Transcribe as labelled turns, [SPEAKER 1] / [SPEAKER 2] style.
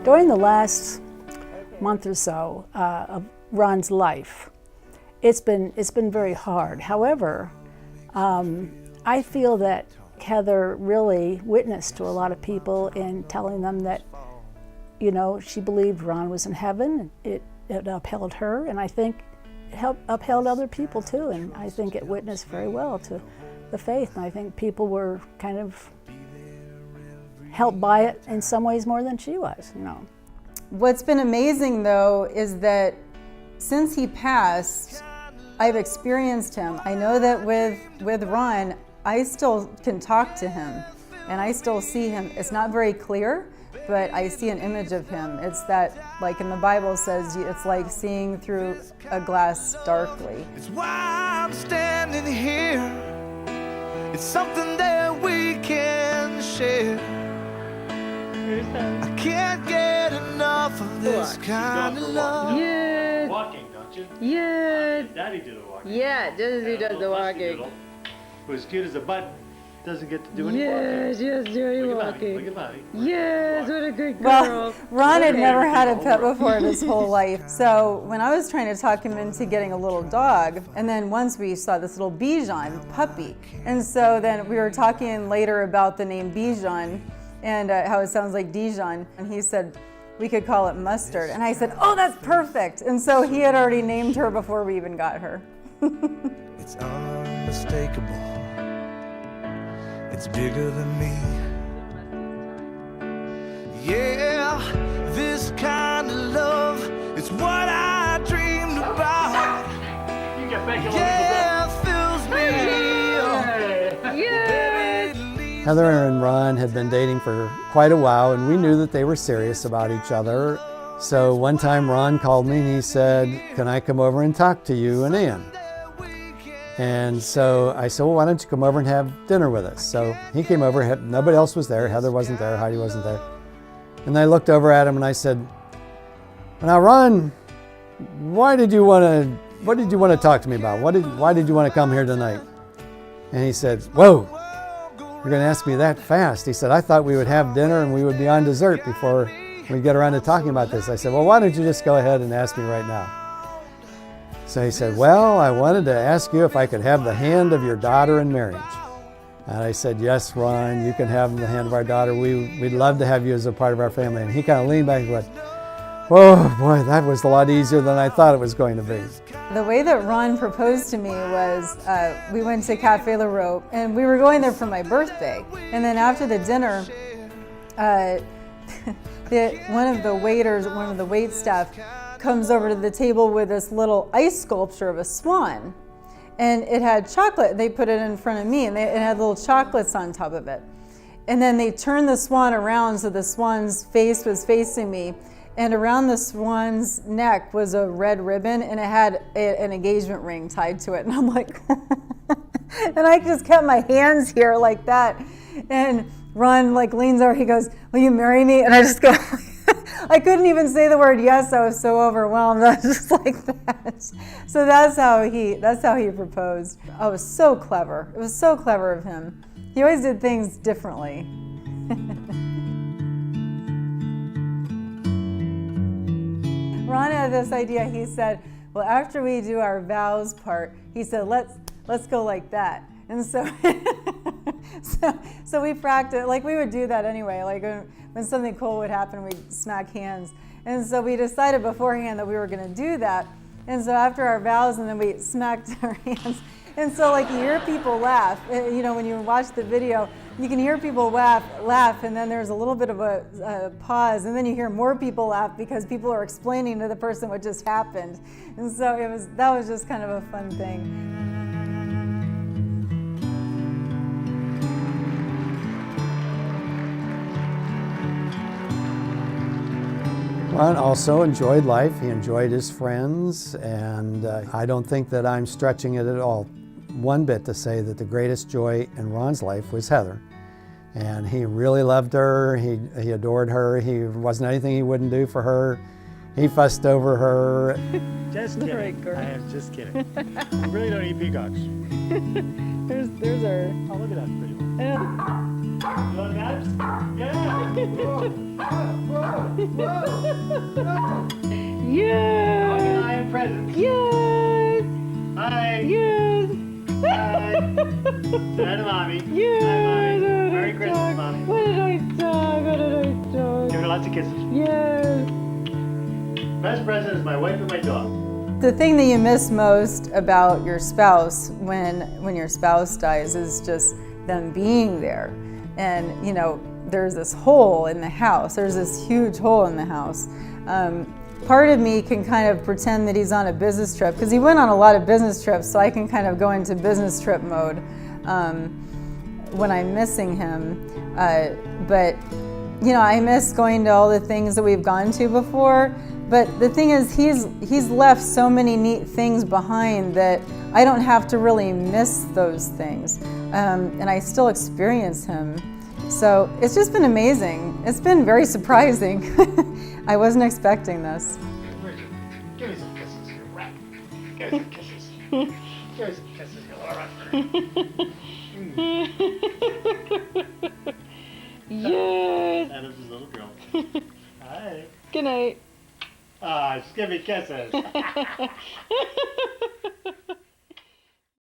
[SPEAKER 1] During the last month or so of Ron's life, it's been very hard. However, I feel that Heather really witnessed to a lot of people in telling them that, you know, she believed Ron was in heaven. It upheld her, and I think it upheld other people too, and I think it witnessed very well to the faith, and I think people were kind of helped by it in some ways more than she was, you know.
[SPEAKER 2] What's been amazing though is that since he passed, I've experienced him. I know that with Ron, I still can talk to him and I still see him. It's not very clear, but I see an image of him. It's that, like in the Bible says, it's like seeing through a glass darkly.
[SPEAKER 3] It's why I'm standing here. It's something that we can share. I can't get enough of this kind of love.
[SPEAKER 4] Yeah.
[SPEAKER 5] Walking, don't you?
[SPEAKER 4] Yeah.
[SPEAKER 5] Daddy do the walking.
[SPEAKER 4] Yeah, Daddy does the walking.
[SPEAKER 5] Who's cute as a butt, doesn't get to do any
[SPEAKER 4] Yes,
[SPEAKER 5] walking.
[SPEAKER 4] yes, Jerry
[SPEAKER 5] Look at
[SPEAKER 4] walking.
[SPEAKER 5] Look at Lottie.
[SPEAKER 4] Yes, what a good girl.
[SPEAKER 2] Well, Ron had never had a pet before in his whole life. So when I was trying to talk him into getting a little dog, and then once we saw this little Bichon puppy, and so then we were talking later about the name Bichon and how it sounds like Dijon, and he said we could call it Mustard, and I said, oh, that's perfect. And so he had already named her before we even got her.
[SPEAKER 3] It's unmistakable. It's bigger than me. Yeah, this kind of love is what I dreamed about.
[SPEAKER 5] You get back in
[SPEAKER 3] Yeah, fills me up.
[SPEAKER 4] Yes.
[SPEAKER 6] Heather and Ron had been dating for quite a while, and we knew that they were serious about each other. So one time Ron called me and he said, can I come over and talk to you and Ann? And so I said, well, why don't you come over and have dinner with us? So he came over, nobody else was there, Heather wasn't there, Heidi wasn't there. And I looked over at him and I said, now Ron, what did you want to talk to me about? Why did you want to come here tonight? And he said, whoa, you're going to ask me that fast. He said, I thought we would have dinner and we would be on dessert before we get around to talking about this. I said, well, why don't you just go ahead and ask me right now? So he said, well, I wanted to ask you if I could have the hand of your daughter in marriage. And I said, yes, Ron, you can have the hand of our daughter. We'd love to have you as a part of our family. And he kind of leaned back and went, oh boy, that was a lot easier than I thought it was going to be.
[SPEAKER 2] The way that Ron proposed to me was we went to Cafe La Rope, and we were going there for my birthday. And then after the dinner, one of the wait staff comes over to the table with this little ice sculpture of a swan. And it had chocolate. They put it in front of me, and it had little chocolates on top of it. And then they turned the swan around so the swan's face was facing me. And around the swan's neck was a red ribbon, and it had an engagement ring tied to it. And I'm like, and I just kept my hands here like that. And Ron like leans over, he goes, will you marry me? And I just go, I couldn't even say the word yes. I was so overwhelmed. I was just like that. So that's how he proposed. Oh, it was so clever. It was so clever of him. He always did things differently. Ron had this idea. He said, well, after we do our vows part, he said, let's go like that. And so so we practiced, like we would do that anyway, like when something cool would happen, we'd smack hands. And so we decided beforehand that we were going to do that. And so after our vows, and then we smacked our hands. And so like you hear people laugh, you know, when you watch the video, you can hear people laugh, and then there's a little bit of a pause, and then you hear more people laugh because people are explaining to the person what just happened. And so that was just kind of a fun thing.
[SPEAKER 6] Ron also enjoyed life. He enjoyed his friends, and I don't think that I'm stretching it at all one bit to say that the greatest joy in Ron's life was Heather. And he really loved her, he adored her, he wasn't anything he wouldn't do for her. He fussed over her.
[SPEAKER 5] Just kidding.
[SPEAKER 4] Right, girl.
[SPEAKER 5] I am just kidding. I really don't eat peacocks.
[SPEAKER 4] There's our...
[SPEAKER 5] Oh, look at that pretty one.
[SPEAKER 4] Yeah.
[SPEAKER 5] You want that? Yeah!
[SPEAKER 4] Yes.
[SPEAKER 5] I am present.
[SPEAKER 4] Yes.
[SPEAKER 5] Hi.
[SPEAKER 4] Yes.
[SPEAKER 5] Hi. Say hi to mommy.
[SPEAKER 4] Yes.
[SPEAKER 5] Hi, mommy. Merry Christmas, mommy.
[SPEAKER 4] What a nice dog. What a nice dog.
[SPEAKER 5] Give her lots of kisses.
[SPEAKER 4] Yes.
[SPEAKER 5] Best present is my wife and my dog.
[SPEAKER 2] The thing that you miss most about your spouse when your spouse dies is just them being there. And you know, there's this hole in the house. There's this huge hole in the house. Part of me can kind of pretend that he's on a business trip because he went on a lot of business trips, so I can kind of go into business trip mode when I'm missing him. But you know, I miss going to all the things that we've gone to before. But the thing is, he's left so many neat things behind that I don't have to really miss those things. And I still experience him. So it's just been amazing. It's been very surprising. I wasn't expecting this.
[SPEAKER 5] Give me some kisses, you rat. Give me some kisses. Give me some kisses, you rat.
[SPEAKER 4] Yes.
[SPEAKER 5] Adam's his little girl. Hi.
[SPEAKER 4] Good night.
[SPEAKER 5] Ah, just give me kisses.